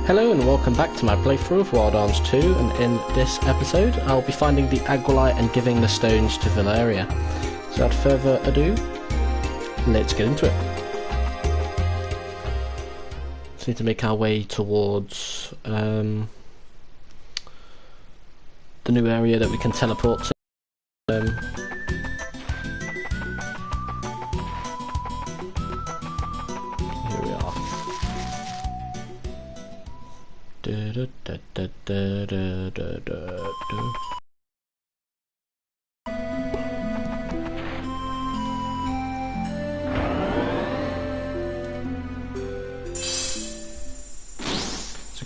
Hello and welcome back to my playthrough of Wild Arms 2, and in this episode I'll be finding the Agualite and giving the stones to Valeria. So without further ado, let's get into it. Just need to make our way towards the new area that we can teleport to. Here we are. So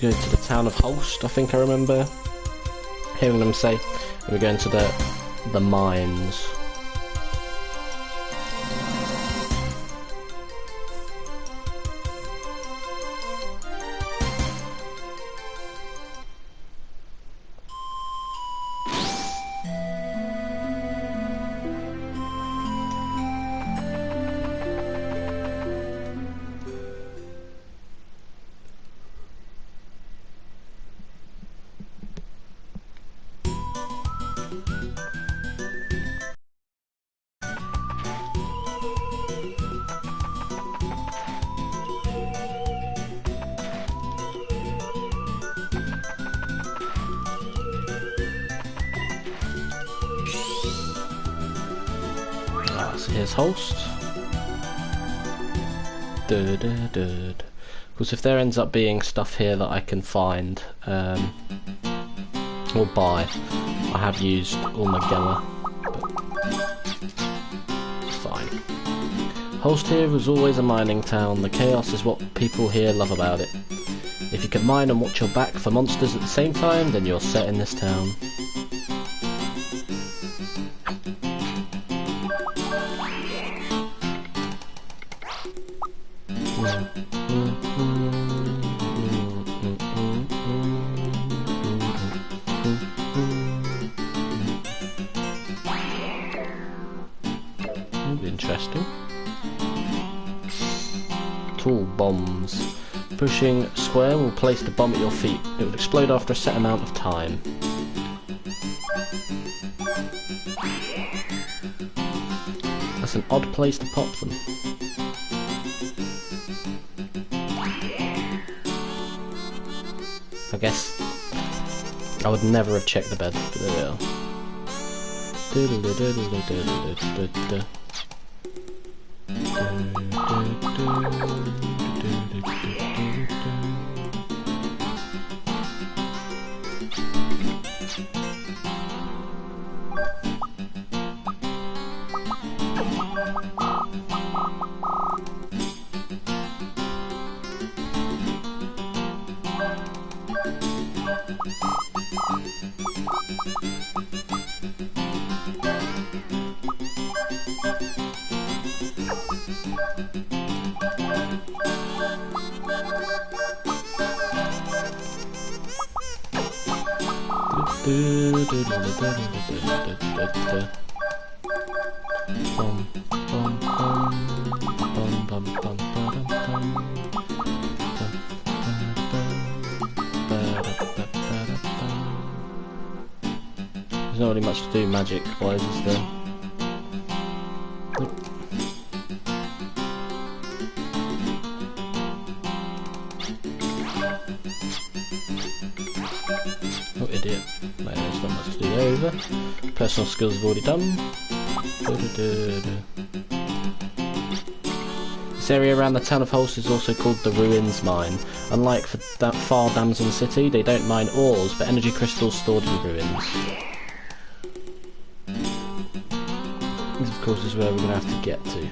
go to the town of Holst, I think I remember hearing them say, and we're going to the mines. So here's Holst. Of course, if there ends up being stuff here that I can find or buy, I have used all my Geller, but fine. Holst here was always a mining town. The chaos is what people here love about it. If you can mine and watch your back for monsters at the same time, then you're set in this town. Interesting. Tool bombs. Pushing square will place the bomb at your feet. It will explode after a set amount of time. That's an odd place to pop them. I guess I would never have checked the bed, but there we are. There's not really much to do magic wise, is there? Oh, idiot. No, there's not much to do over. Personal skills have already done. This area around the town of Holst is also called the Ruins Mine. Unlike for that far Damson City, they don't mine ores, but energy crystals stored in ruins. This, of course, is where we're going to have to get to.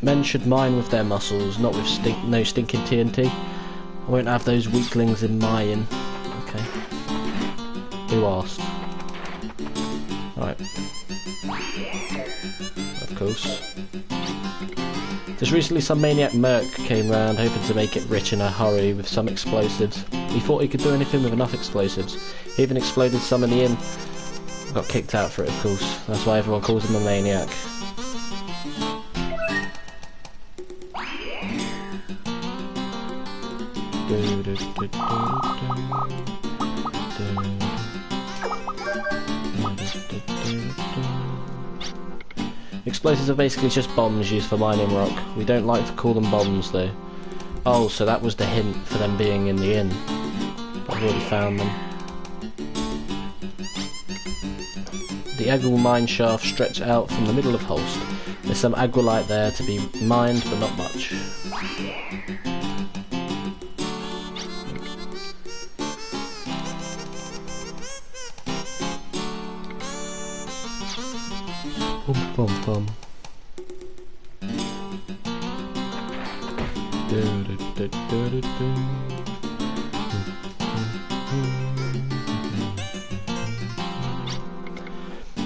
Men should mine with their muscles, not with no stinking TNT. I won't have those weaklings in my inn. Okay. Who asked? Right. Of course. Just recently some maniac merc came round hoping to make it rich in a hurry with some explosives. He thought he could do anything with enough explosives. He even exploded some in the inn. Got kicked out for it, of course. That's why everyone calls him a maniac. Explosives are basically just bombs used for mining rock. We don't like to call them bombs though. Oh, so that was the hint for them being in the inn. But I've already found them. The Agual mine shaft stretched out from the middle of Holst. There's some Agualite there to be mined, but not much. Bum bum bum.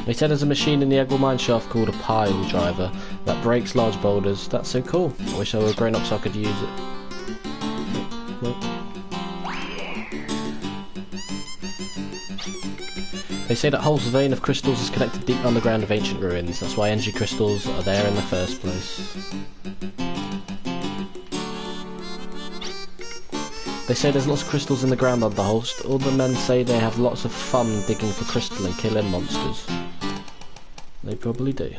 They said there's a machine in the Agual mine shaft called a pile driver that breaks large boulders. That's so cool. I wish I were grown up so I could use it. They say that Holst's vein of crystals is connected deep underground of ancient ruins. That's why energy crystals are there in the first place. They say there's lots of crystals in the ground under Holst. All the men say they have lots of fun digging for crystal and killing monsters. They probably do.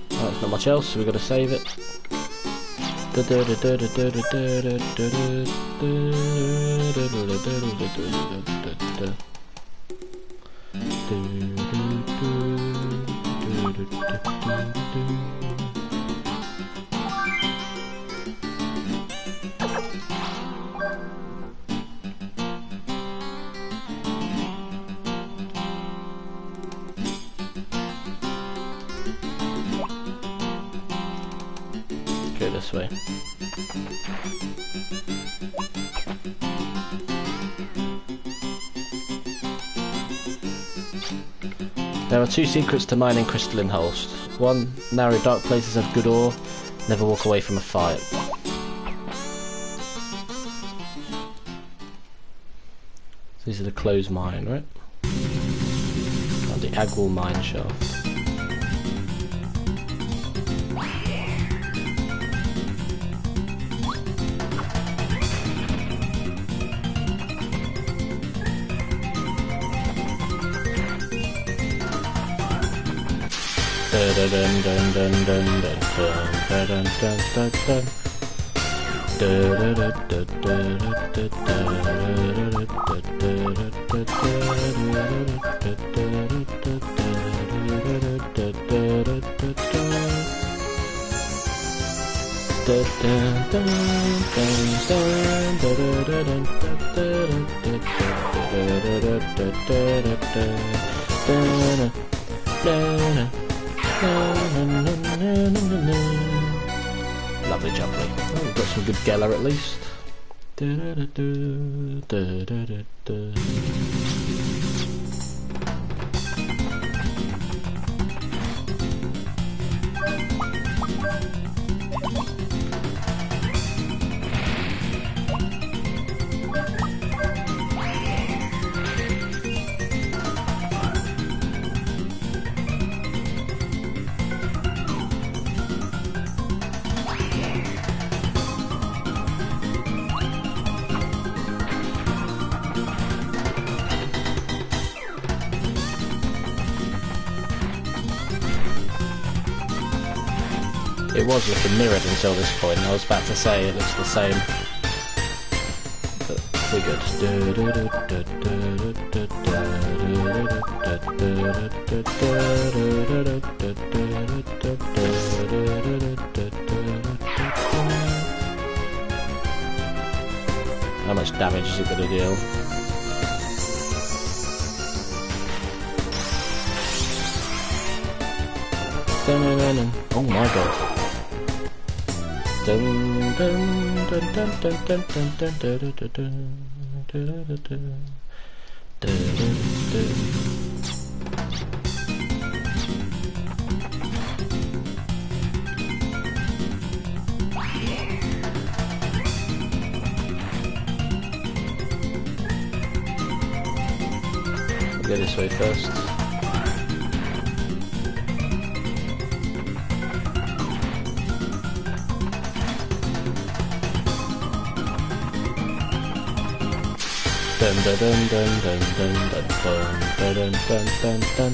There's not much else, so we've got to save it. Go this way. There are two secrets to mining crystalline Holst. One, narrow dark places have good ore. Never walk away from a fight. These are the closed mine, right? Oh, the Agual mine shaft. Lovely jubbly. Oh, we've got some good Geller at least. It was looking mirrored until this point. I was about to say it looks the same. But we're good. How much damage is it going to deal? Dun-dun-dun-dun. Oh my god. Dun dun dun dun dun dun dun dun dun dun dun dun dun. Go this way first. Dun dun dun dun dun dun dun dun dun dun dun.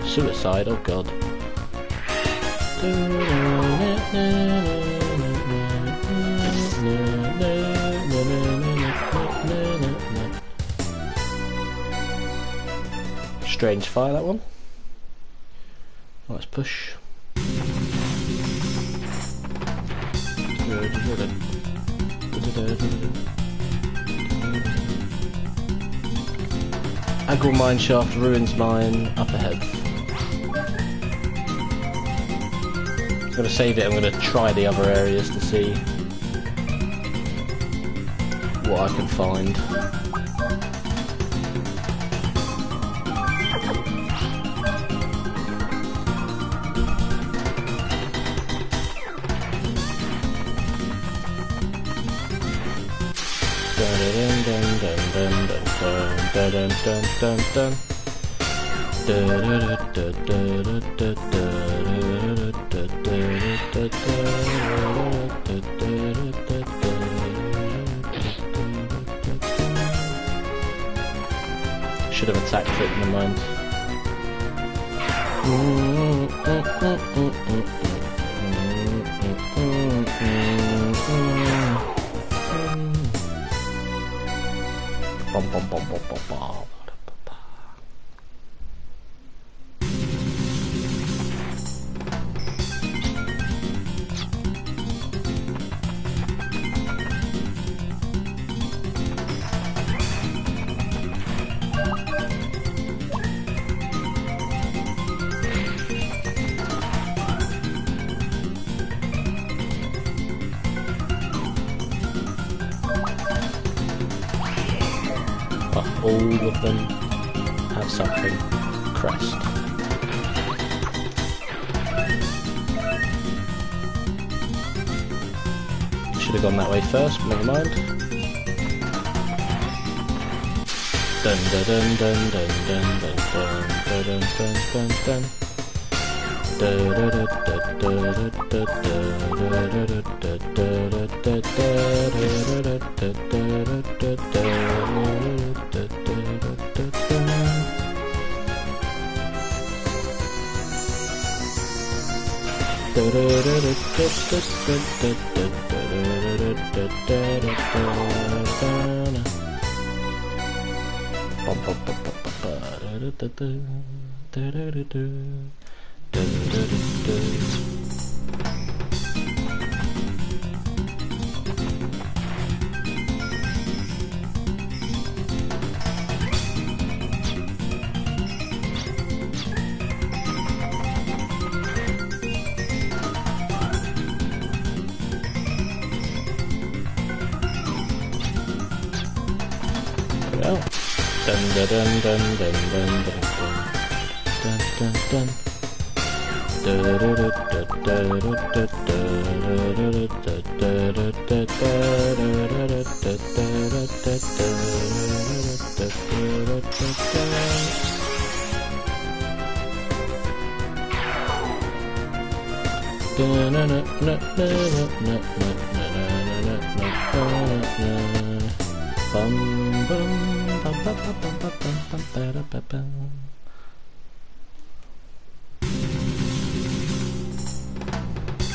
Suicide, oh god. Strange fire, that one. Let's push. Agualite mine shaft, ruins mine, up ahead. I'm gonna save it, I'm gonna try the other areas to see what I can find. Should have attacked it, never mind. Bum, bum, bum, bum, bum, bum. All of them have something. Crest. Should have gone that way first, but never mind. Dun dun dun dun dun dun dun dun dun dun dun. Dun dun dun dun dun dun dun dun dun.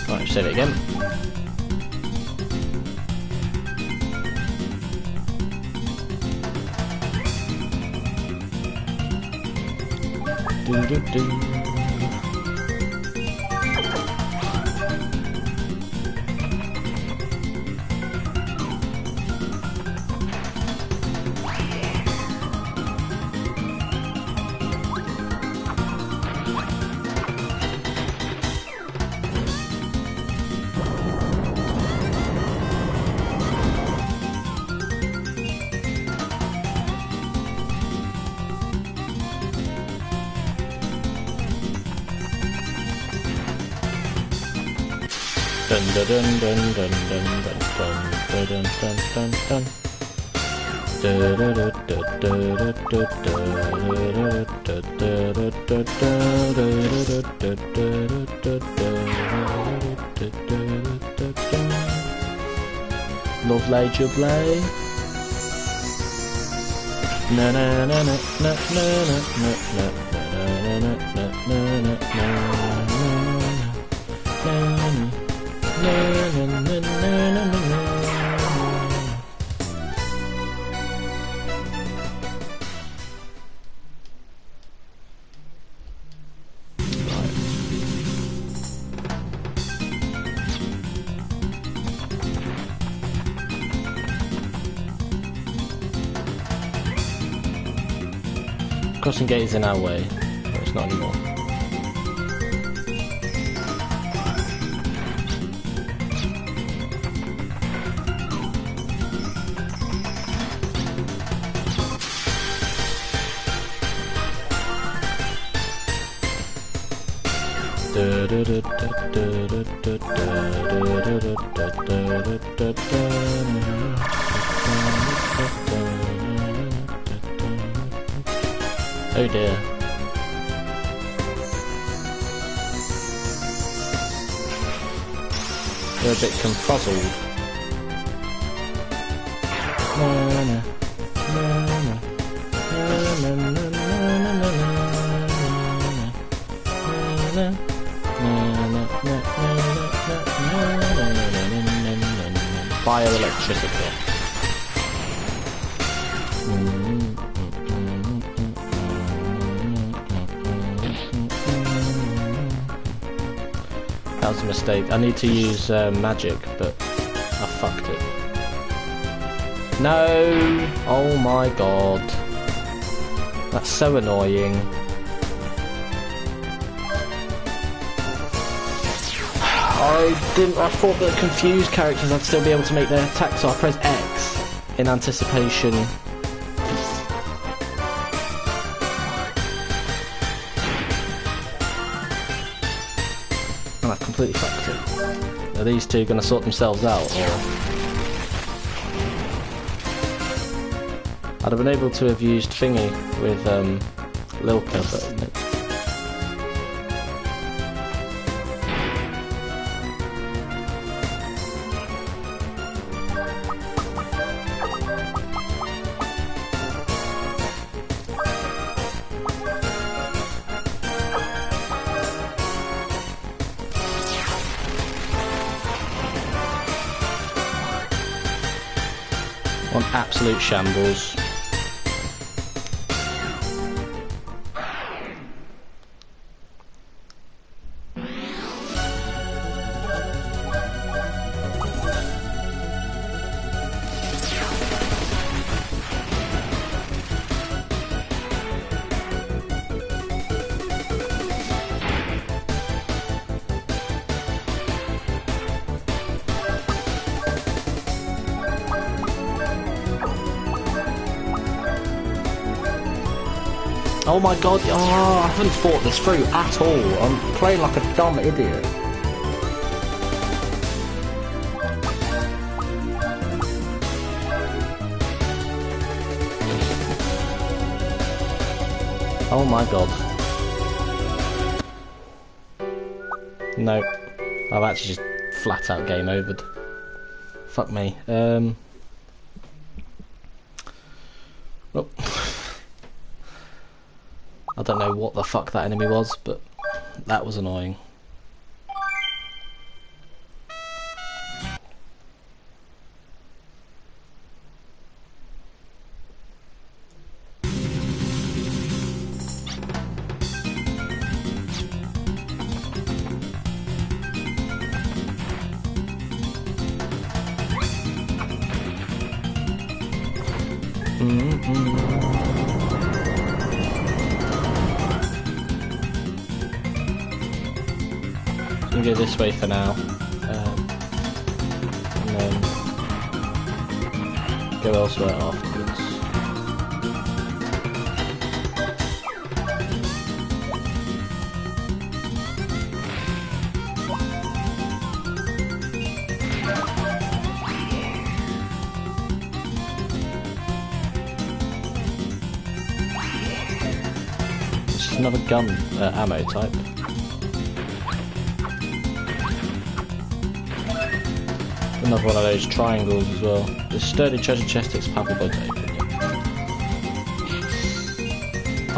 Right, save it again. Do do do. Dun dun dun dun dun dun dun dun dun dun dun. Lovely jubbly. Na na na na na na na na na na na na. Crossing gate is in our way, but it's not anymore. Oh dear. They're a bit confuzzled. Bioelectricity. That was a mistake. I need to use magic, but I fucked it. No! Oh my god. That's so annoying. I thought that confused characters I'd still be able to make their attacks, so I pressed X in anticipation. And I've completely fucked it. Are these two going to sort themselves out, or...? I'd have been able to have used Thingy with Lilka, but... on absolute shambles. Oh my god, oh, I haven't thought this through at all. I'm playing like a dumb idiot. Oh my god. No, I've actually just flat out game overed. Fuck me. Oh. I don't know what the fuck that enemy was, but that was annoying. I'm gonna go this way for now, and then go elsewhere afterwards. another gun ammo type. Another one of those triangles as well. This sturdy treasure chest takes powerful bow to open.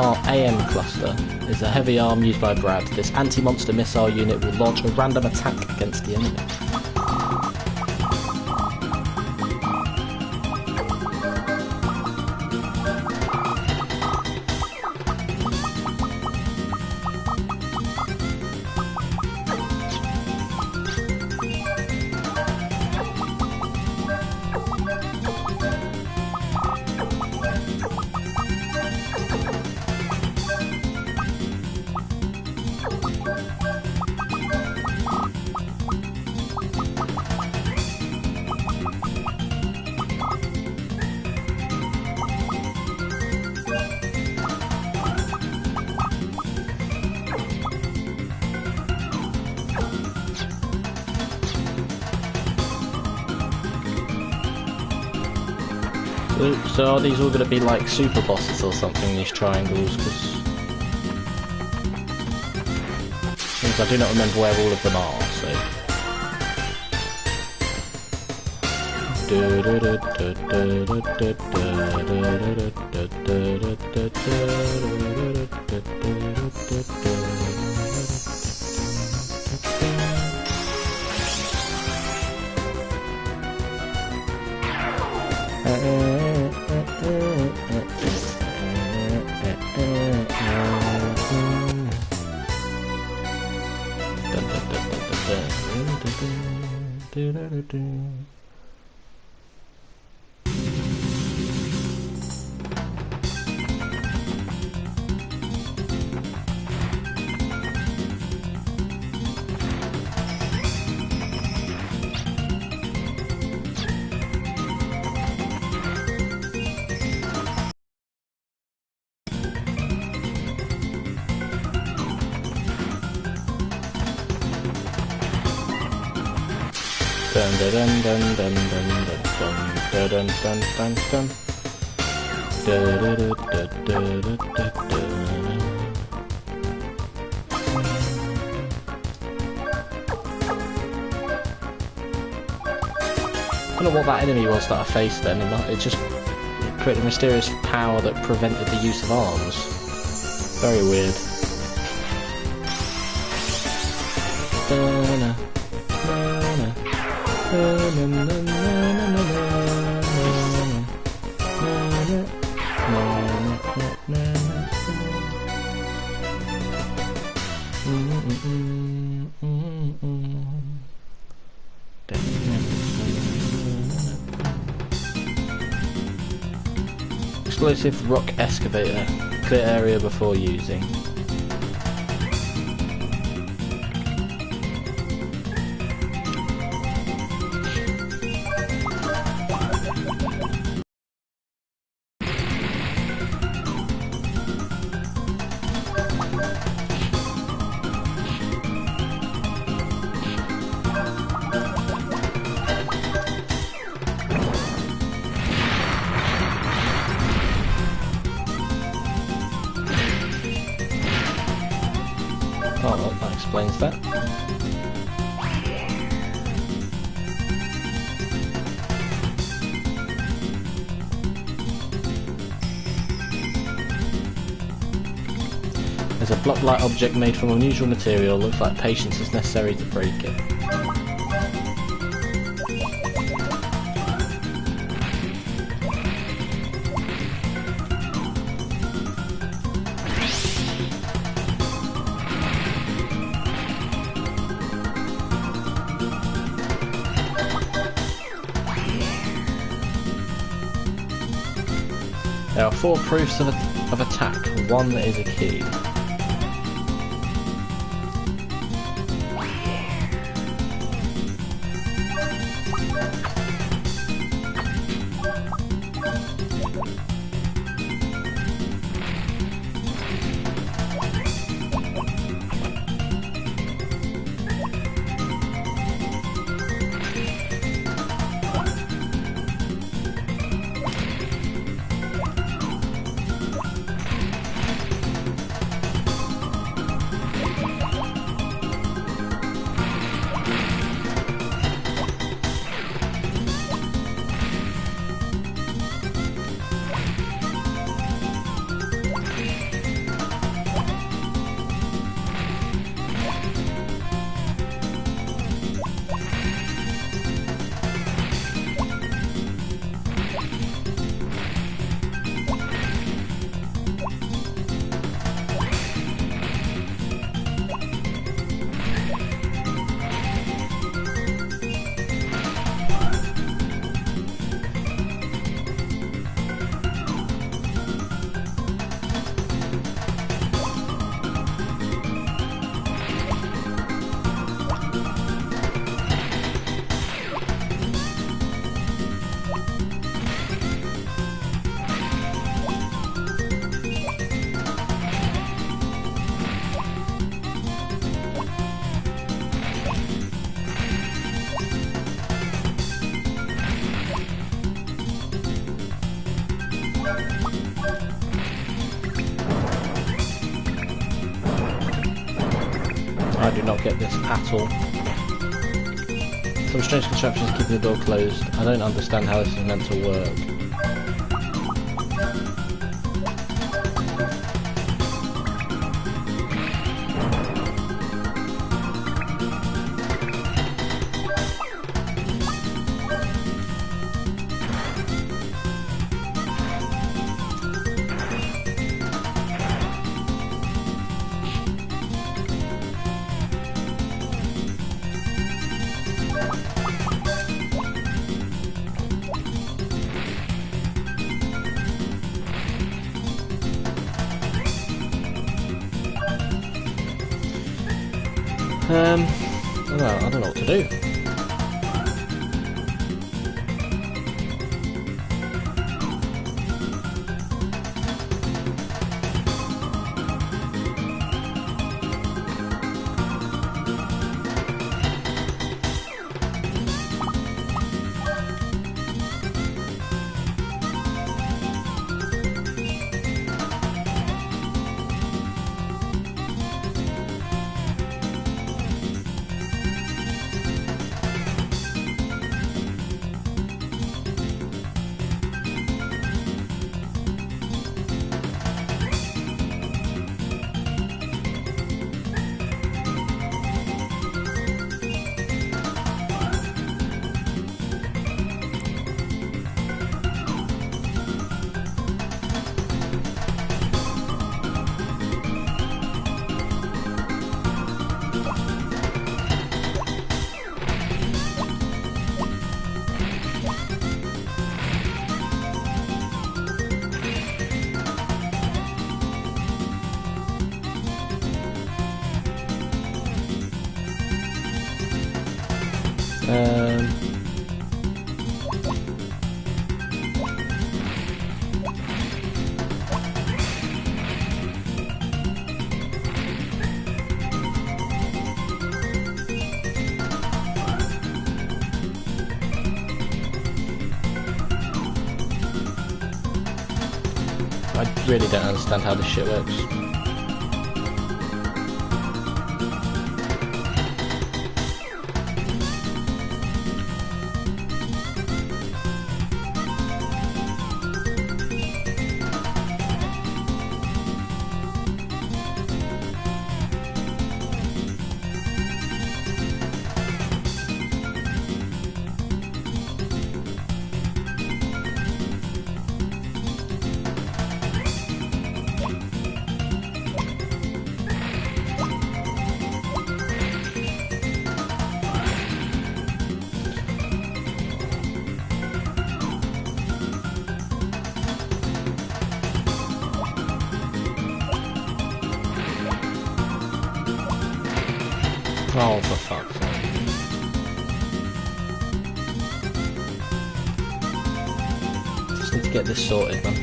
Our AM cluster is a heavy arm used by Brad. This anti-monster missile unit will launch a random attack against the enemy. So are these all going to be like super bosses or something, these triangles? Because I do not remember where all of them are, Dun dun dun dun dun dun dun dun dun dun. I don't know what that enemy was that I faced then, and it just created a mysterious power that prevented the use of arms. Very weird. Explosive rock excavator. Clear area before using. Oh, well, that explains that. There's a block-like object made from unusual material. Looks like patience is necessary to break it. There are 4 proofs of attack. 1 is a key. I do not get this at all. Some strange contraptions keeping the door closed. I don't understand how this is meant to work. I don't know what to do. I really don't understand how this shit works. Oh, for fuck's sake. Just need to get this sorted, man.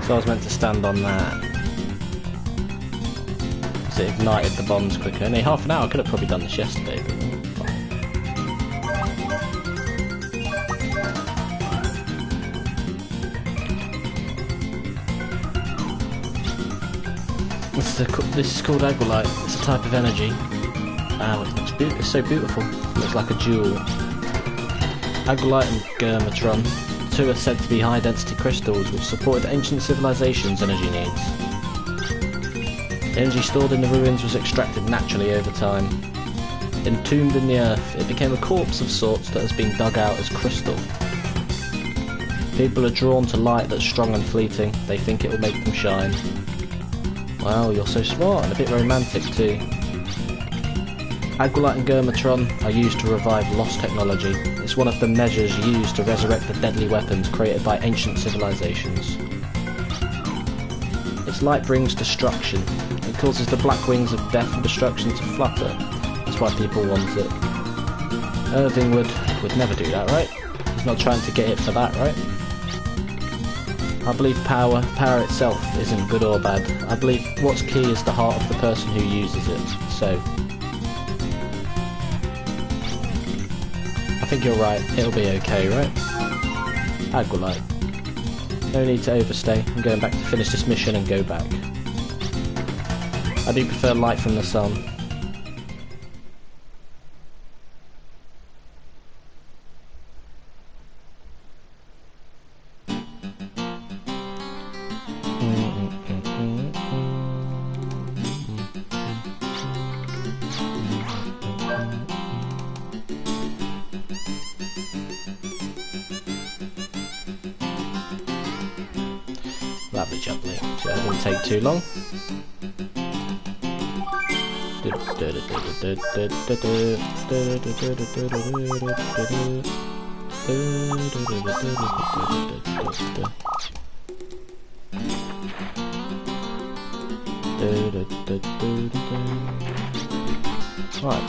So I was meant to stand on that. Because it ignited the bombs quicker. Only half an hour. I could have probably done this yesterday, but fine. This is called Agualite. It's a type of energy. Oh, it looks it's so beautiful. It looks like a jewel. Agualite and Germatron. The two are said to be high-density crystals which supported ancient civilizations' energy needs. The energy stored in the ruins was extracted naturally over time. Entombed in the earth, it became a corpse of sorts that has been dug out as crystal. People are drawn to light that's strong and fleeting. They think it will make them shine. Wow, you're so smart and a bit romantic too. Agualite and Germatron are used to revive lost technology. It's one of the measures used to resurrect the deadly weapons created by ancient civilizations. Its light brings destruction. It causes the black wings of death and destruction to flutter. That's why people want it. Irving would never do that, right? He's not trying to get it for that, right? I believe power itself isn't good or bad. I believe what's key is the heart of the person who uses it. So I think think you're right. It'll be okay, right? Agualite. No need to overstay. I'm going back to finish this mission and go back. I do prefer light from the sun. That'd be jubbly. So that didn't take too long. Right.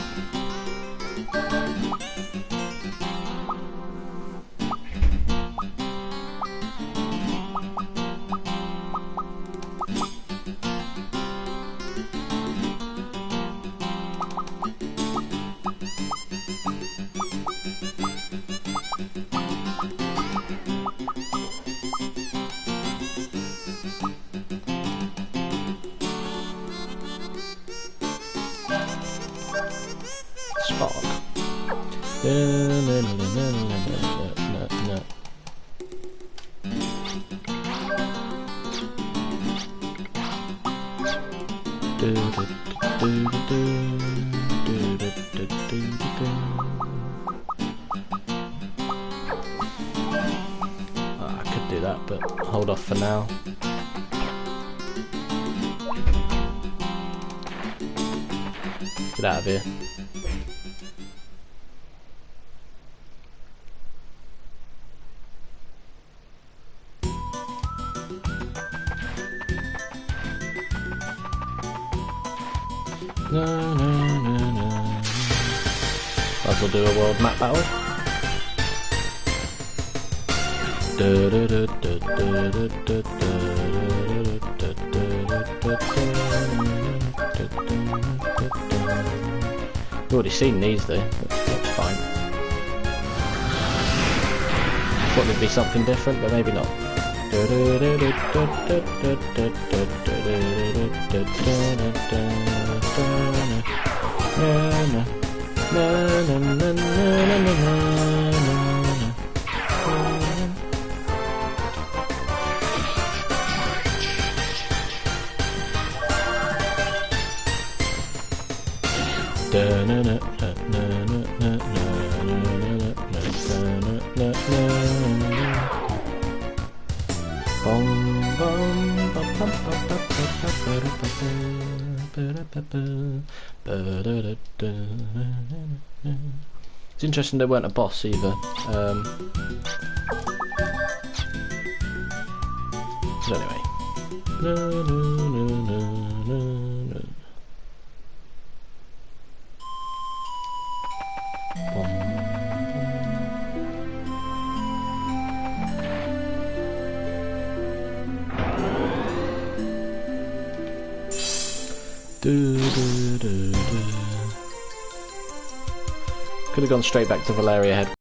Spark. I could do that, but hold off for now. Get out of here. No, no, no, no. Might as well do a world map battle. We've already seen these though, that's fine. Thought there'd be something different, but maybe not. It's interesting they weren't a boss either. So anyway. Could have gone straight back to Valeria head.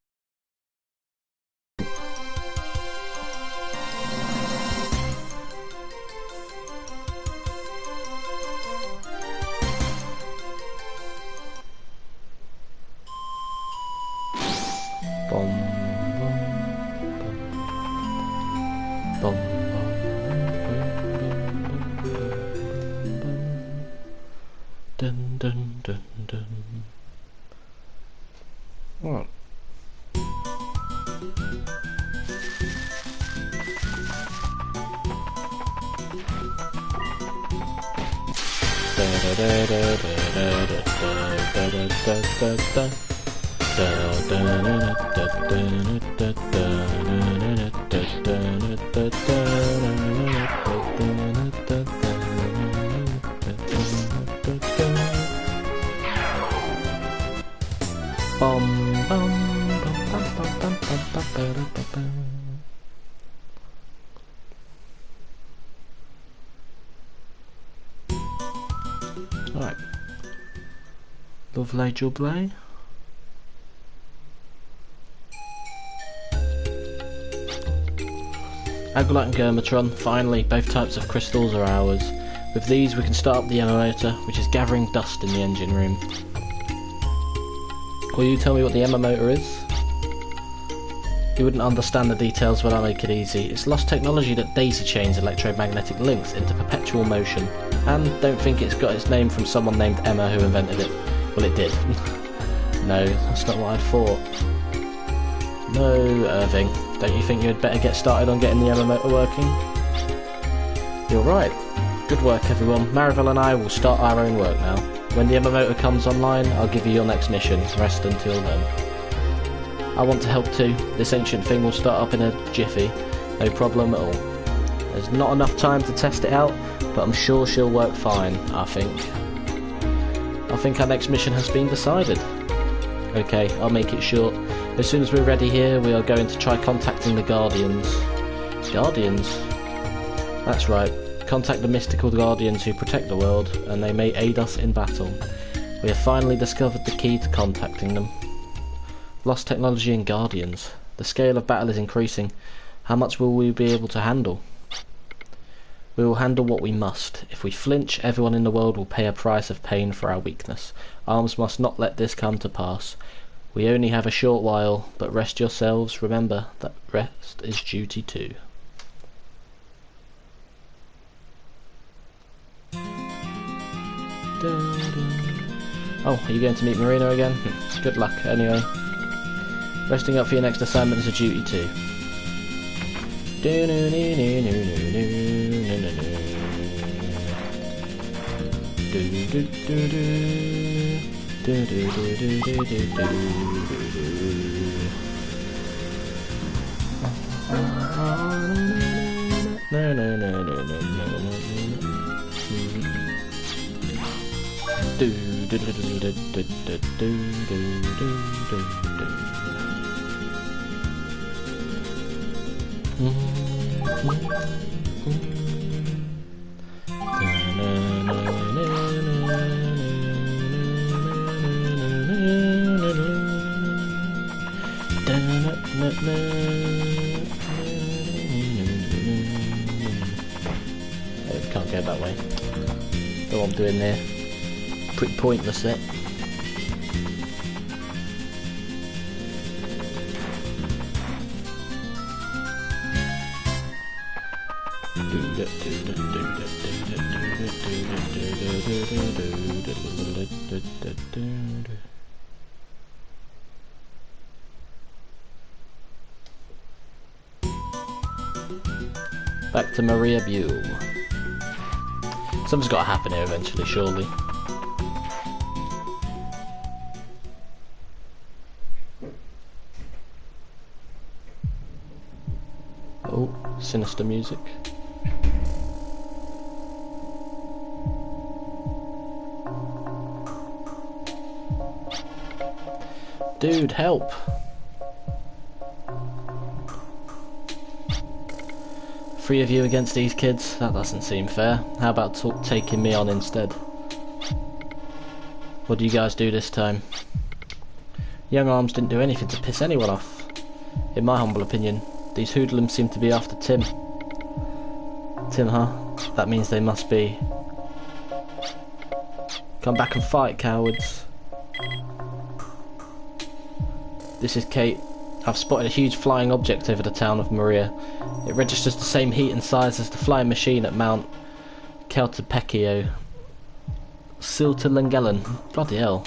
Dun dun dun dun. What? Right. Lovely jubbly. Agualite and Gurmatron, finally, both types of crystals are ours. With these we can start up the Emma motor, which is gathering dust in the engine room. Will you tell me what the Emma motor is? You wouldn't understand the details when I make it easy. It's lost technology that daisy chains electromagnetic links into perpetual motion. And don't think it's got its name from someone named Emma who invented it. Well, it did. No, that's not what I'd thought. No, Irving. Don't you think you'd better get started on getting the Emma motor working? You're right. Good work, everyone. Maribel and I will start our own work now. When the Emma motor comes online, I'll give you your next mission. Rest until then. I want to help too. This ancient thing will start up in a jiffy. No problem at all. There's not enough time to test it out, but I'm sure she'll work fine, I think. I think our next mission has been decided. Okay, I'll make it short. As soon as we're ready here, we are going to try contacting the Guardians. Guardians? That's right. Contact the mystical Guardians who protect the world, and they may aid us in battle. We have finally discovered the key to contacting them. Lost technology and Guardians. The scale of battle is increasing. How much will we be able to handle? We will handle what we must. If we flinch, everyone in the world will pay a price of pain for our weakness. Arms must not let this come to pass. We only have a short while, but rest yourselves. Remember that rest is duty too. Oh, are you going to meet Marina again? Good luck, anyway. Resting up for your next assignment is a duty too. Can't go that way. That's what I'm doing there. Pretty pointless it. Back to Maria Buell. Something's got to happen here eventually, surely. Oh, sinister music. Dude, help! Three of you against these kids? That doesn't seem fair. How about taking me on instead? What do you guys do this time? Young Arms didn't do anything to piss anyone off. In my humble opinion, these hoodlums seem to be after Tim. Tim, huh? That means they must be... Come back and fight, cowards. This is Kate. I've spotted a huge flying object over the town of Maria. It registers the same heat and size as the flying machine at Mount Keltepecchio. Siltalangelen. Bloody hell.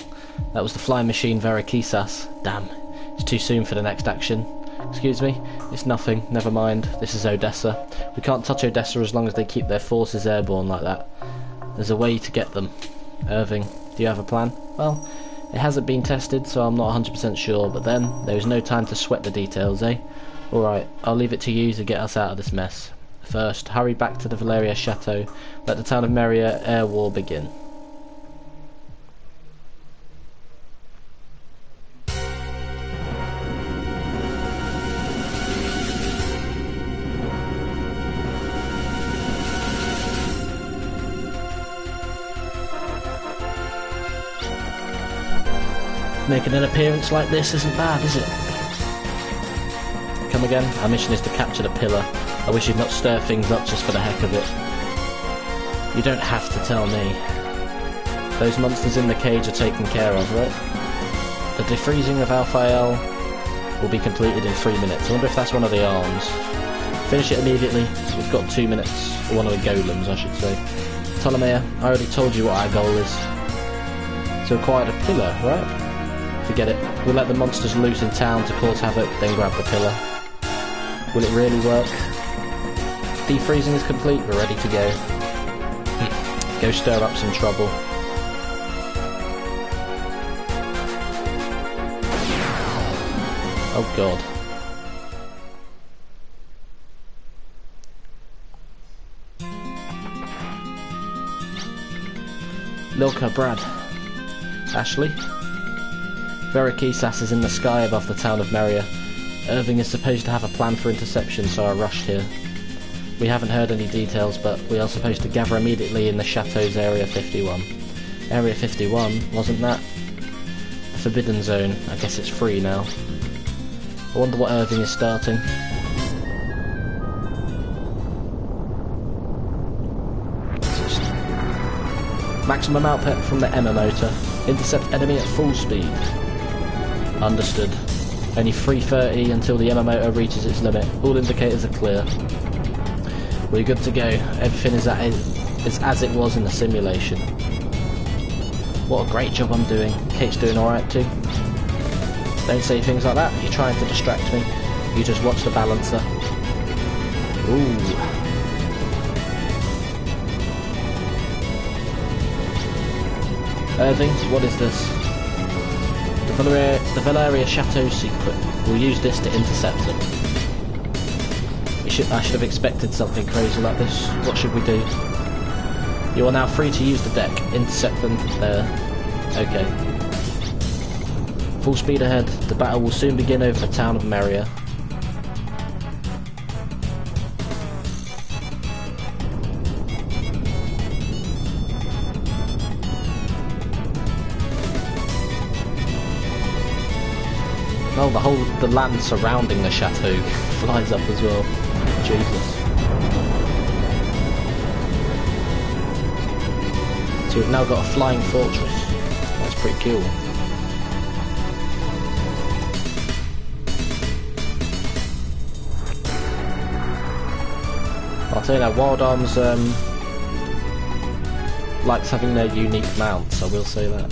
That was the flying machine Verakisas. Damn. It's too soon for the next action. Excuse me? It's nothing. Never mind. This is Odessa. We can't touch Odessa as long as they keep their forces airborne like that. There's a way to get them. Irving, do you have a plan? Well, it hasn't been tested, so I'm not 100% sure, but then, there is no time to sweat the details, eh? Alright, I'll leave it to you to get us out of this mess. First, hurry back to the Valeria chateau. Let the town of Maria air war begin. Making an appearance like this isn't bad, is it? Come come again? Our mission is to capture the pillar. I wish you'd not stir things up just for the heck of it. You don't have to tell me. Those monsters in the cage are taken care of, right? The defreezing of Alphael will be completed in 3 minutes. I wonder if that's one of the arms. Finish it immediately. We've got 2 minutes. Or one of the golems, I should say. Ptolemy, I already told you what our goal is. To acquire the pillar, right? Forget it. We'll let the monsters loose in town to cause havoc, then grab the pillar. Will it really work? Defreezing is complete, we're ready to go. Go stir up some trouble. Oh god. Lilka, Brad. Ashley? Verakisas is in the sky above the town of Meria. Irving is supposed to have a plan for interception, so I rushed here. We haven't heard any details, but we are supposed to gather immediately in the Chateau's Area 51. Area 51? Wasn't that a forbidden zone? I guess it's free now. I wonder what Irving is starting. Maximum output from the Emma motor. Intercept enemy at full speed. Understood. Only 3:30 until the Emma motor reaches its limit. All indicators are clear. We're good to go. Everything is as it was in the simulation. What a great job I'm doing. Kate's doing alright too. Don't say things like that. You're trying to distract me. You just watch the balancer. Ooh. Irving, what is this? The Valeria Chateau secret. We'll use this to intercept them. I should have expected something crazy like this. What should we do? You are now free to use the deck. Intercept them there. Okay. Full speed ahead. The battle will soon begin over the town of Meria. Oh, the land surrounding the chateau flies up as well. Jesus. So we've now got a flying fortress. That's pretty cool. I'll tell you now, Wild Arms likes having their unique mounts, I will say that.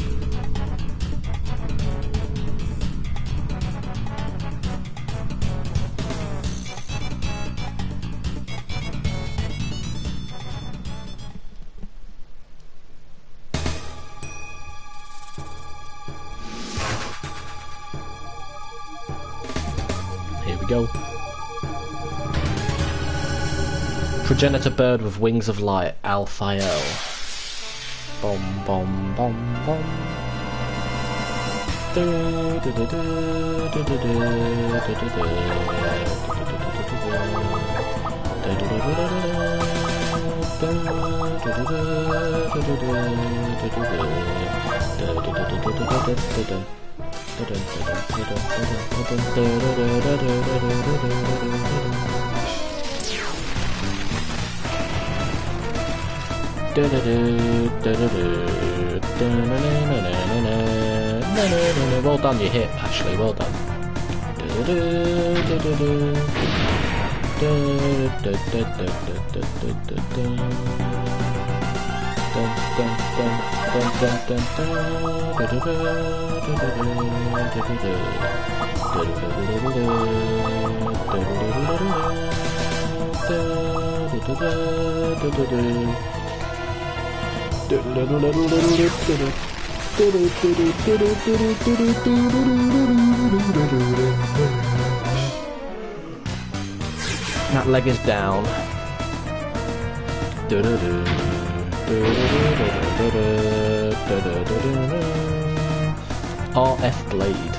Here we go. Progenitor bird with wings of light, Alphael. Bom bom bom bom. Well done, you hit, Ashley, well done. That leg is down. RF blade.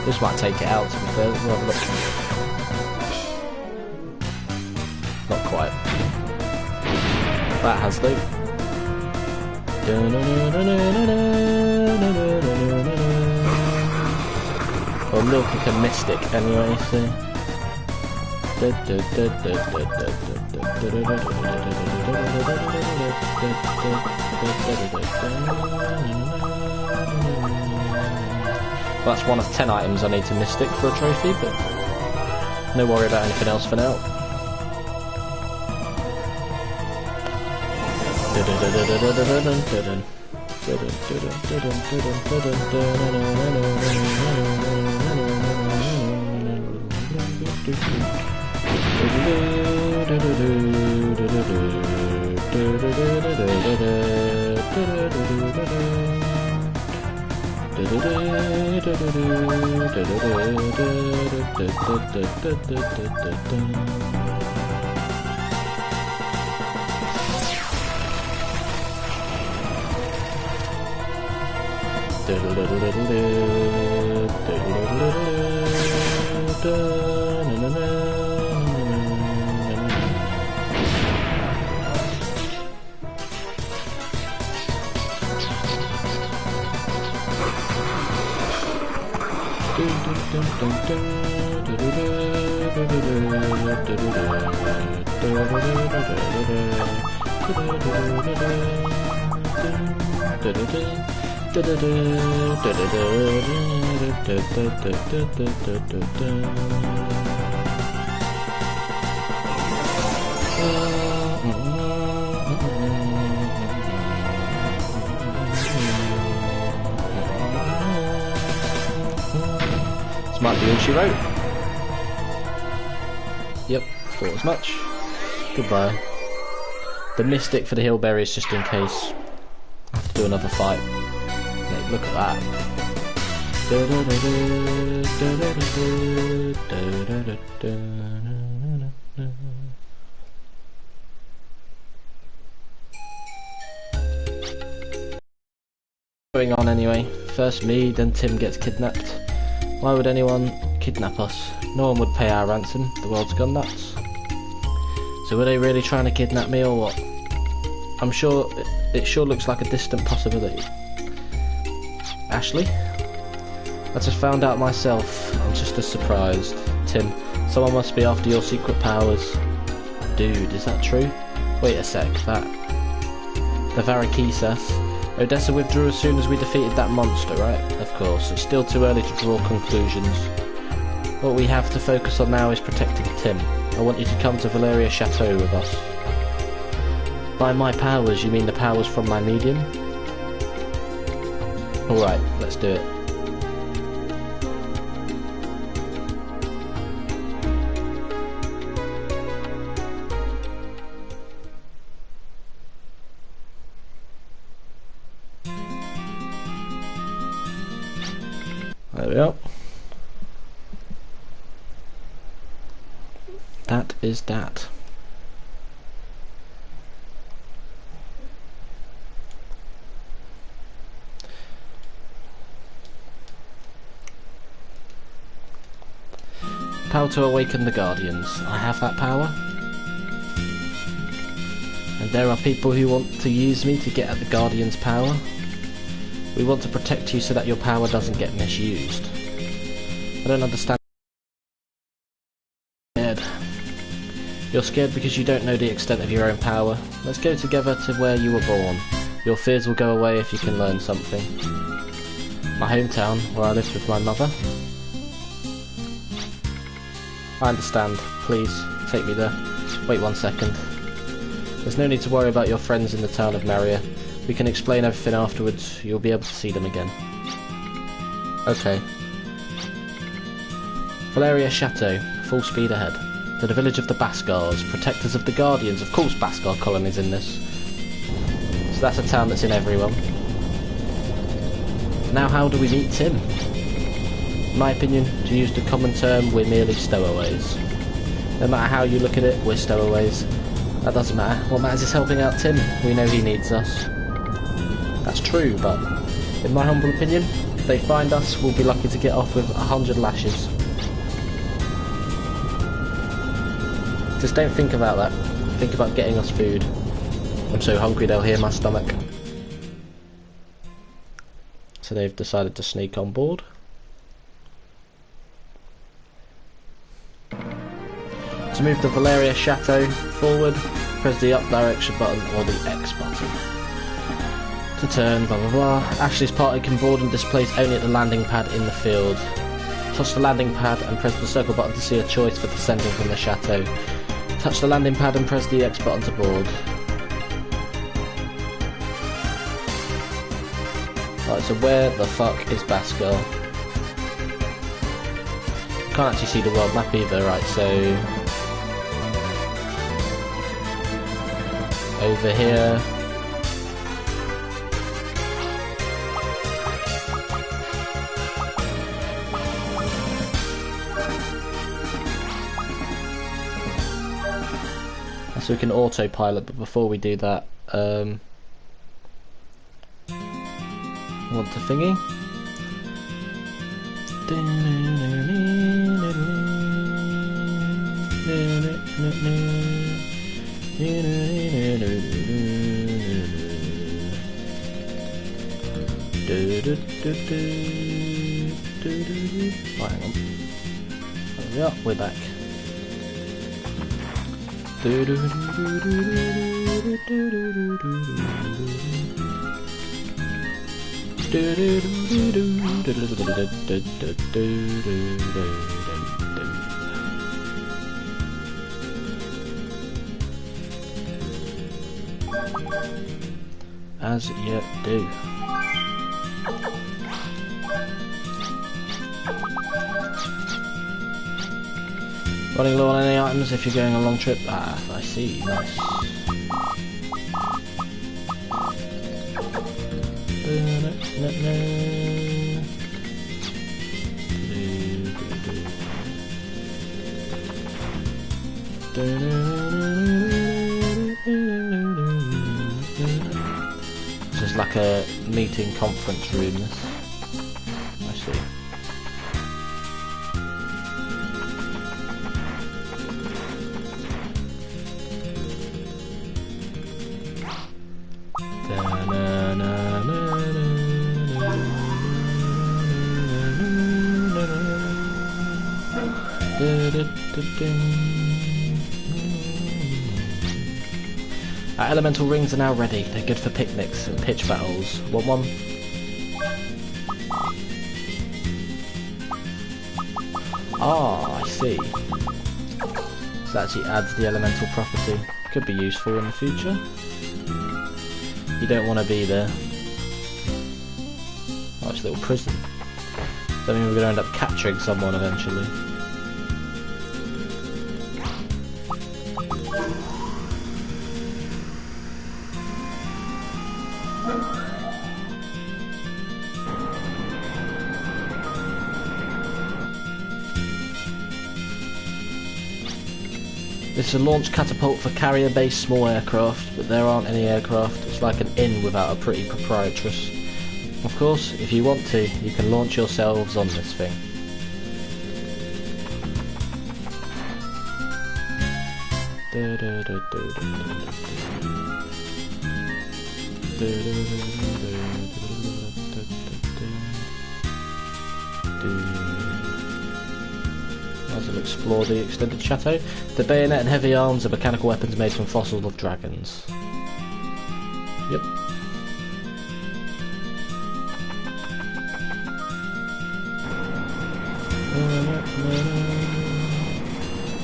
This might take it out, to be fair. We'll have a look. Not quite. That has loot. Well, look like a mystic anyway, so. Well, that's one of 10 items I need to mystic for a trophy, but no worry about anything else for now. This might be all she wrote. Yep, thought as much. Goodbye. The mystic for the hillberries, just in case I have to do another fight. Mate, look at that. Going on anyway. First me, then Tim gets kidnapped. Why would anyone kidnap us? No one would pay our ransom. The world's gone nuts. So were they really trying to kidnap me or what? I'm sure it sure looks like a distant possibility. Ashley? I just found out myself. I'm just as surprised. Tim, someone must be after your secret powers. Dude, is that true? Wait a sec, that... The Varakisas. Odessa withdrew as soon as we defeated that monster, right? Of course, it's still too early to draw conclusions. What we have to focus on now is protecting Tim. I want you to come to Valeria Chateau with us. By my powers, you mean the powers from my medium? Alright, let's do it. There we are. That is that. Power to awaken the Guardians. I have that power. And there are people who want to use me to get at the Guardians' power. We want to protect you so that your power doesn't get misused. I don't understand. You're scared because you don't know the extent of your own power. Let's go together to where you were born. Your fears will go away if you can learn something. My hometown, where I lived with my mother. I understand. Please, take me there. Wait 1 second. There's no need to worry about your friends in the town of Maria. We can explain everything afterwards. You'll be able to see them again. Okay. Valeria Chateau. Full speed ahead. To the village of the Baskars, protectors of the Guardians. Of course Baskar colony's in this. So that's a town that's in everyone. Now how do we meet Tim? In my opinion, to use the common term, we're merely stowaways. No matter how you look at it, we're stowaways. That doesn't matter. What matters is helping out Tim. We know he needs us. That's true, but in my humble opinion, if they find us, we'll be lucky to get off with 100 lashes. Just don't think about that. Think about getting us food. I'm so hungry they'll hear my stomach. So they've decided to sneak on board. To move the Valeria Chateau forward, press the up direction button or the X button. To turn, blah blah blah. Ashley's party can board and displace only at the landing pad in the field. Touch the landing pad and press the circle button to see a choice for descending from the chateau. Touch the landing pad and press the X button to board. Right, so where the fuck is Bascal? Can't actually see the world map either, right, so... over here. So we can autopilot, but before we do that, want the thingy? Right, hang on. There we are, we're back. As you do. Running low on any items if you're going on a long trip. Ah, I see. Nice. This is like a meeting conference room. This. I see. Our elemental rings are now ready. They're good for picnics and pitch battles. Want one? Ah, I see. So that actually adds the elemental property. Could be useful in the future. You don't want to be there. Oh, it's a little prison. Does that mean we're going to end up capturing someone eventually? This is a launch catapult for carrier-based small aircraft, but there aren't any aircraft. It's like an inn without a pretty proprietress. Of course, if you want to, you can launch yourselves on this thing. As we'll explore the extended chateau. The bayonet and heavy arms are mechanical weapons made from fossils of dragons. Yep.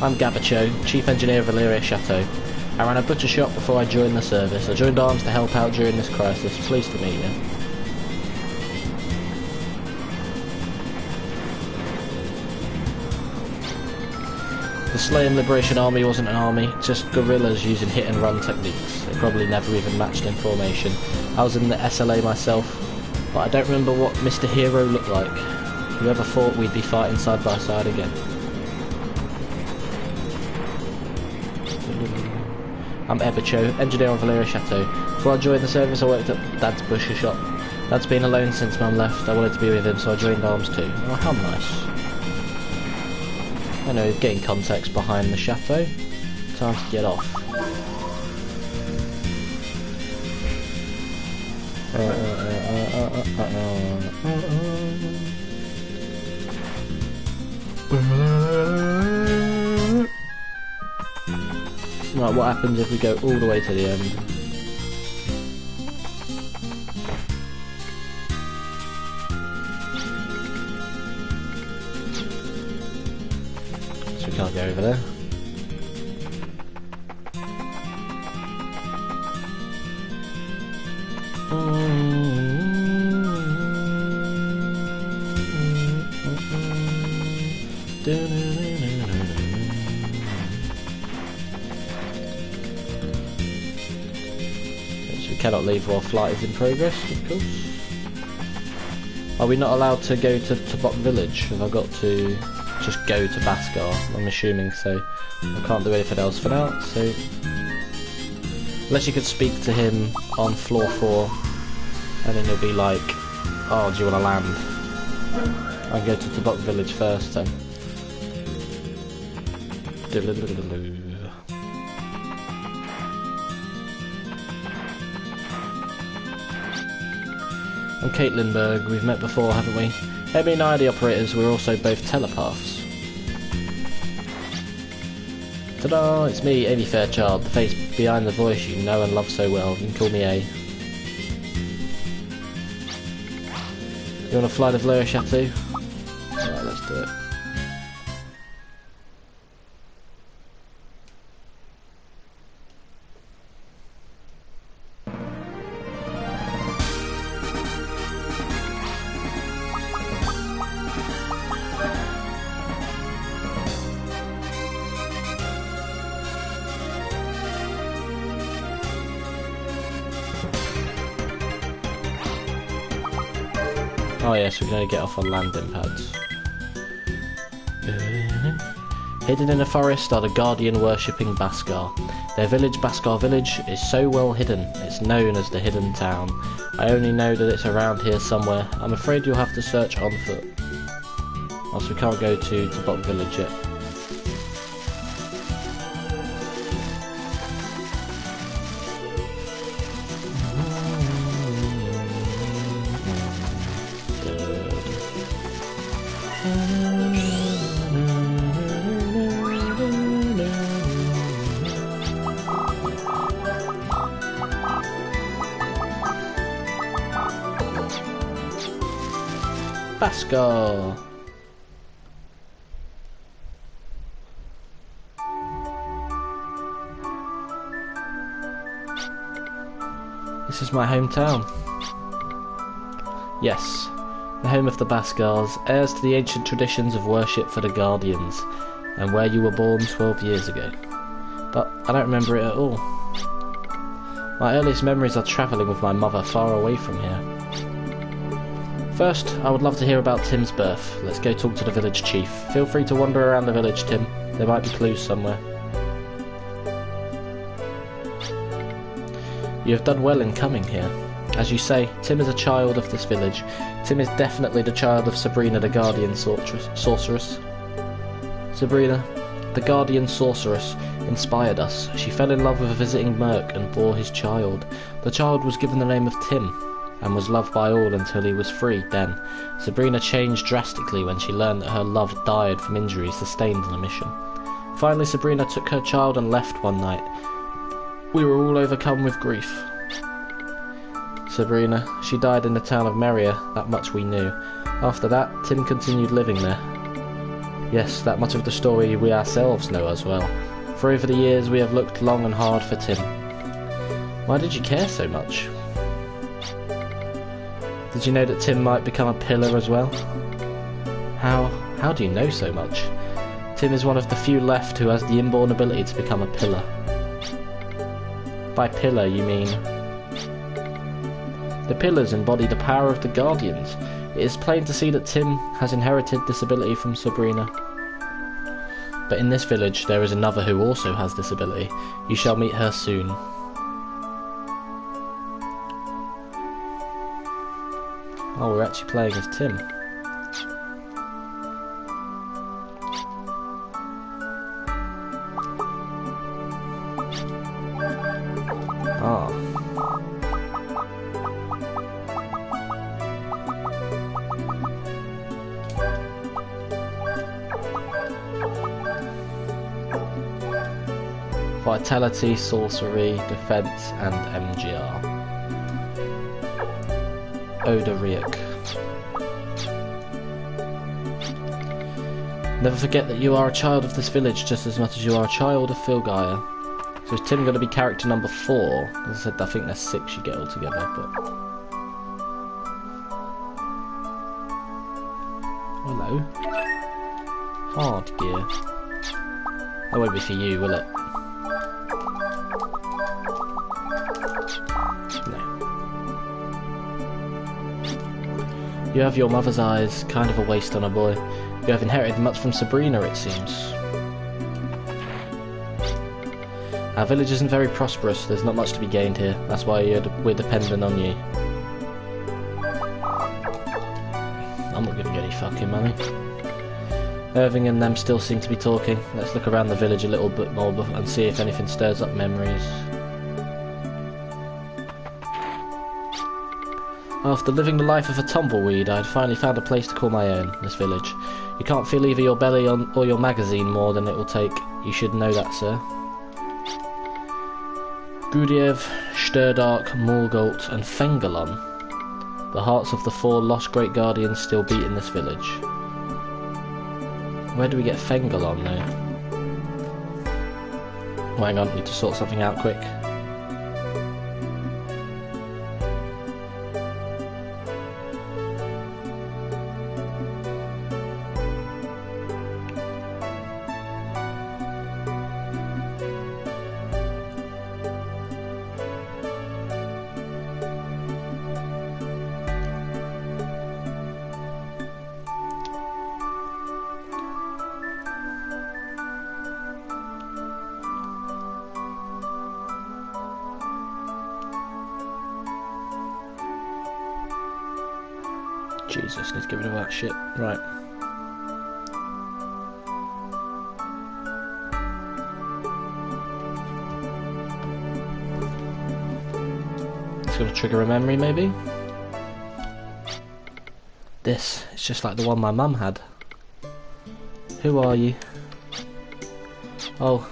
I'm Gabacho, Chief Engineer of Valeria Chateau. I ran a butcher shop before I joined the service. I joined arms to help out during this crisis. Pleased to meet you. The Slayer Liberation Army wasn't an army, just guerrillas using hit and run techniques. They probably never even matched in formation. I was in the SLA myself, but I don't remember what Mr. Hero looked like. Whoever thought we'd be fighting side by side again? I'm Ebercho, engineer on Valeria Chateau. Before I joined the service, I worked at Dad's butcher shop. Dad's been alone since Mum left. I wanted to be with him, so I joined Arms too. Oh, how nice. I know, getting context behind the chateau. Time to get off. Right, what happens if we go all the way to the end? So we can't go over there. Cannot leave while flight is in progress, of course. Are we not allowed to go to Tabok Village? Have I got to just go to Baskar? I'm assuming so. I can't do anything else for now, so... Unless you could speak to him on floor 4, and then he'll be like, oh, do you want to land? I can go to Tabok Village first then. I'm Kate Lindbergh, we've met before, haven't we? Emmy and I are the operators, we're also both telepaths. Ta-da! It's me, Amy Fairchild, the face behind the voice you know and love so well. You can call me A. You wanna fly to Valeria Chateau? Alright, let's do it. Oh yes, we can only get off on landing pads. Hidden in a forest are the Guardian worshipping Baskar. Their village, Baskar Village, is so well hidden, it's known as the Hidden Town. I only know that it's around here somewhere. I'm afraid you'll have to search on foot. Also, we can't go to Tabok Village yet. Baskar! This is my hometown. Yes, the home of the Baskars, heirs to the ancient traditions of worship for the Guardians, and where you were born 12 years ago. But I don't remember it at all. My earliest memories are travelling with my mother far away from here. First, I would love to hear about Tim's birth. Let's go talk to the village chief. Feel free to wander around the village, Tim. There might be clues somewhere. You have done well in coming here. As you say, Tim is a child of this village. Tim is definitely the child of Sabrina, the Guardian Sorceress. Sabrina, the Guardian Sorceress, inspired us. She fell in love with a visiting merc and bore his child. The child was given the name of Tim, and was loved by all until he was free. Then, Sabrina changed drastically when she learned that her love died from injuries sustained on a mission. Finally, Sabrina took her child and left one night. We were all overcome with grief. Sabrina, she died in the town of Meria, that much we knew. After that, Tim continued living there. Yes, that much of the story we ourselves know as well. For over the years we have looked long and hard for Tim. Why did you care so much? Did you know that Tim might become a pillar as well? How do you know so much? Tim is one of the few left who has the inborn ability to become a pillar. By pillar, you mean... The pillars embody the power of the Guardians. It is plain to see that Tim has inherited this ability from Sabrina. But in this village there is another who also has this ability. You shall meet her soon. Oh, we're actually playing as Tim. Ah. Vitality, sorcery, defense, and MGR. Odoriac. Never forget that you are a child of this village just as much as you are a child of Filgaia. So is Tim going to be character number 4? As I said, I think there's 6 you get all together, but... Hello. Hard gear. That won't be for you, will it? You have your mother's eyes, kind of a waste on a boy. You have inherited much from Sabrina, it seems. Our village isn't very prosperous, there's not much to be gained here. That's why we're dependent on you. I'm not giving you any fucking money. Irving and them still seem to be talking. Let's look around the village a little bit more and see if anything stirs up memories. After living the life of a tumbleweed, I had finally found a place to call my own, this village. You can't fill either your belly or your magazine more than it will take. You should know that, sir. Gudiev, Sturdark, Morgult, and Fengalon. The hearts of the 4 lost great guardians still beat in this village. Where do we get Fengalon, though? Oh, hang on, need to sort something out quick. Jesus, need to get rid of that shit. Right. It's gonna trigger a memory, maybe? This, it's just like the one my mum had. Who are you? Oh.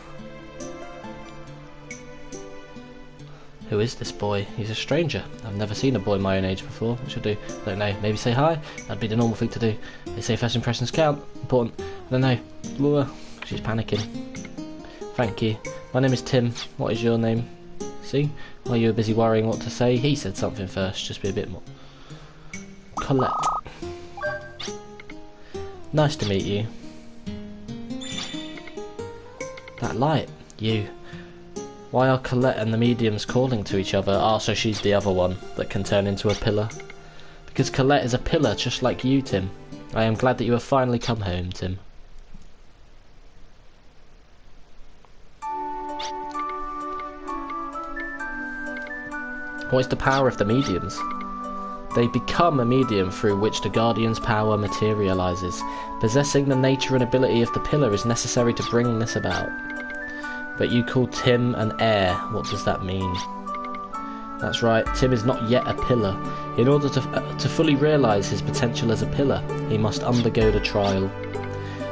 Who is this boy? He's a stranger. I've never seen a boy my own age before. What should I do? I don't know. Maybe say hi? That'd be the normal thing to do. They say first impressions count. Important. I don't know. Laura. She's panicking. Thank you. My name is Tim. What is your name? See? While you were busy worrying what to say, he said something first. Just be a bit more. Colette. Nice to meet you. That light. You. Why are Colette and the mediums calling to each other? Ah, so she's the other one that can turn into a pillar. Because Colette is a pillar just like you, Tim. I am glad that you have finally come home, Tim. What is the power of the mediums? They become a medium through which the Guardian's power materializes. Possessing the nature and ability of the pillar is necessary to bring this about. But you call Tim an heir. What does that mean? That's right, Tim is not yet a pillar. In order to fully realise his potential as a pillar, he must undergo the trial.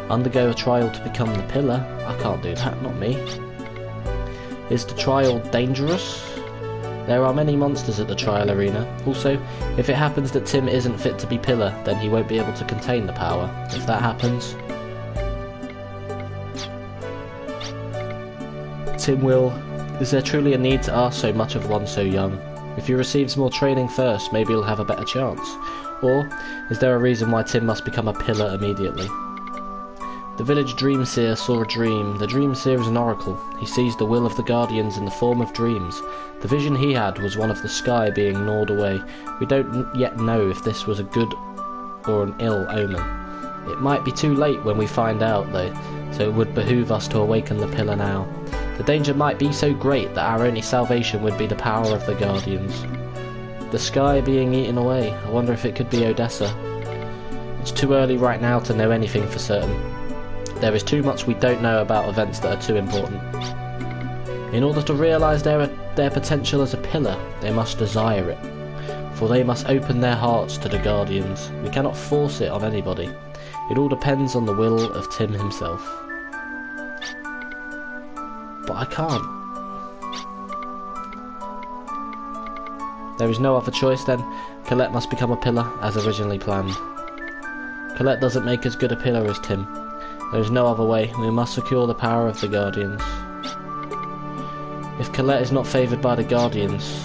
Undergo a trial to become the pillar? I can't do that, not me. Is the trial dangerous? There are many monsters at the trial arena. Also, if it happens that Tim isn't fit to be pillar, then he won't be able to contain the power. If that happens, Tim will... Is there truly a need to ask so much of one so young? If he receives more training first, maybe he'll have a better chance. Or, is there a reason why Tim must become a pillar immediately? The village Dreamseer saw a dream. The Dreamseer is an oracle. He sees the will of the Guardians in the form of dreams. The vision he had was one of the sky being gnawed away. We don't yet know if this was a good or an ill omen. It might be too late when we find out, though, so it would behoove us to awaken the pillar now. The danger might be so great that our only salvation would be the power of the Guardians. The sky being eaten away. I wonder if it could be Odessa. It's too early right now to know anything for certain. There is too much we don't know about events that are too important. In order to realise their potential as a pillar, they must desire it. For they must open their hearts to the Guardians. We cannot force it on anybody. It all depends on the will of Tim himself. But I can't. There is no other choice then. Colette must become a pillar, as originally planned. Colette doesn't make as good a pillar as Tim. There is no other way. We must secure the power of the Guardians. If Colette is not favoured by the Guardians,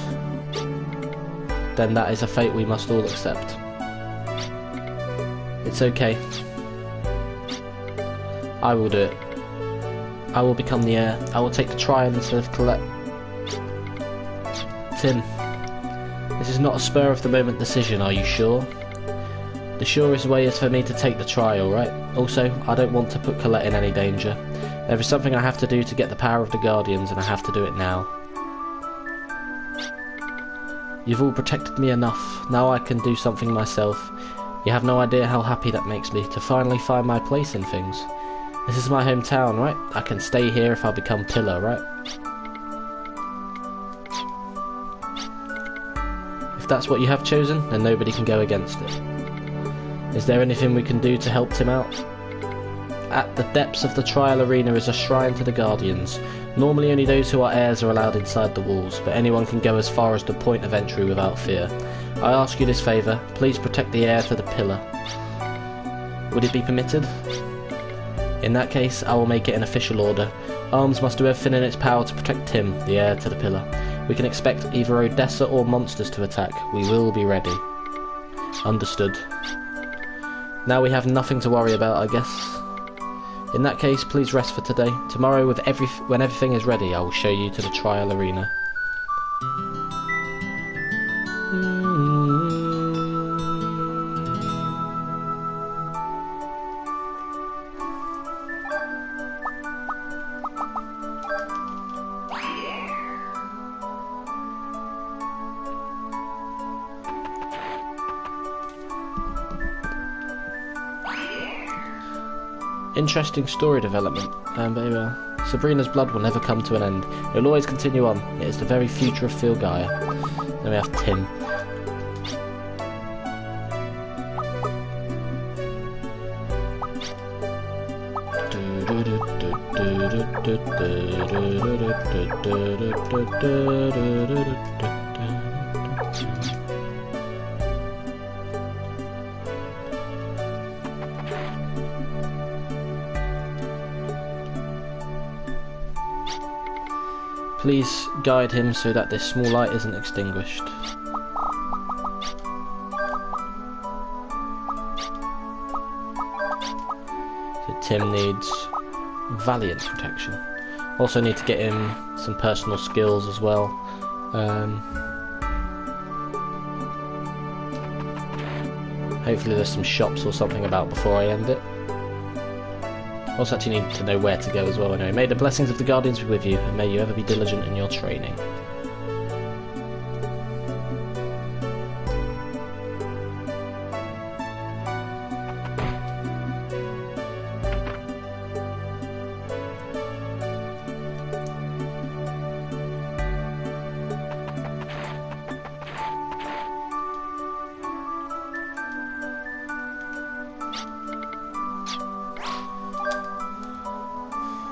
then that is a fate we must all accept. It's okay. I will do it. I will become the heir. I will take the trial instead of Colette. Tim, this is not a spur-of-the-moment decision, are you sure? The surest way is for me to take the trial, right? Also, I don't want to put Colette in any danger. There is something I have to do to get the power of the Guardians, and I have to do it now. You've all protected me enough. Now I can do something myself. You have no idea how happy that makes me, to finally find my place in things. This is my hometown, right? I can stay here if I become pillar, right? If that's what you have chosen, then nobody can go against it. Is there anything we can do to help Tim out? At the depths of the trial arena is a shrine to the Guardians. Normally only those who are heirs are allowed inside the walls, but anyone can go as far as the point of entry without fear. I ask you this favour, please protect the heir to the pillar. Would it be permitted? In that case, I will make it an official order. Arms must do everything in its power to protect Tim, the heir to the pillar. We can expect either Odessa or monsters to attack. We will be ready. Understood. Now we have nothing to worry about, I guess. In that case, please rest for today. Tomorrow, when everything is ready, I will show you to the trial arena. Interesting story development, but Sabrina's blood will never come to an end. It will always continue on. It is the very future of Phil Gaia. Then we have Tim. Please guide him so that this small light isn't extinguished. So Tim needs Valiant's protection. Also need to get him some personal skills as well. Hopefully there's some shops or something about before I end it. Also actually need to know where to go as well anyway. May the blessings of the Guardians be with you, and may you ever be diligent in your training.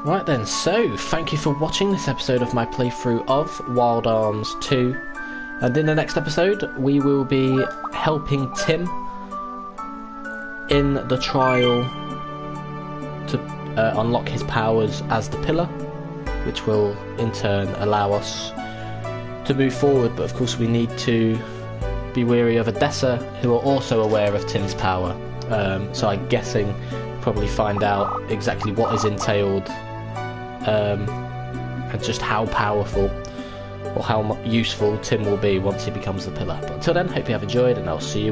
Right then, so thank you for watching this episode of my playthrough of Wild Arms 2, and in the next episode we will be helping Tim in the trial to unlock his powers as the pillar, which will in turn allow us to move forward, but of course we need to be wary of Odessa, who are also aware of Tim's power, so I'm guessing probably find out exactly what is entailed and just how powerful or how useful Tim will be once he becomes the pillar. But until then, hope you have enjoyed, and I'll see you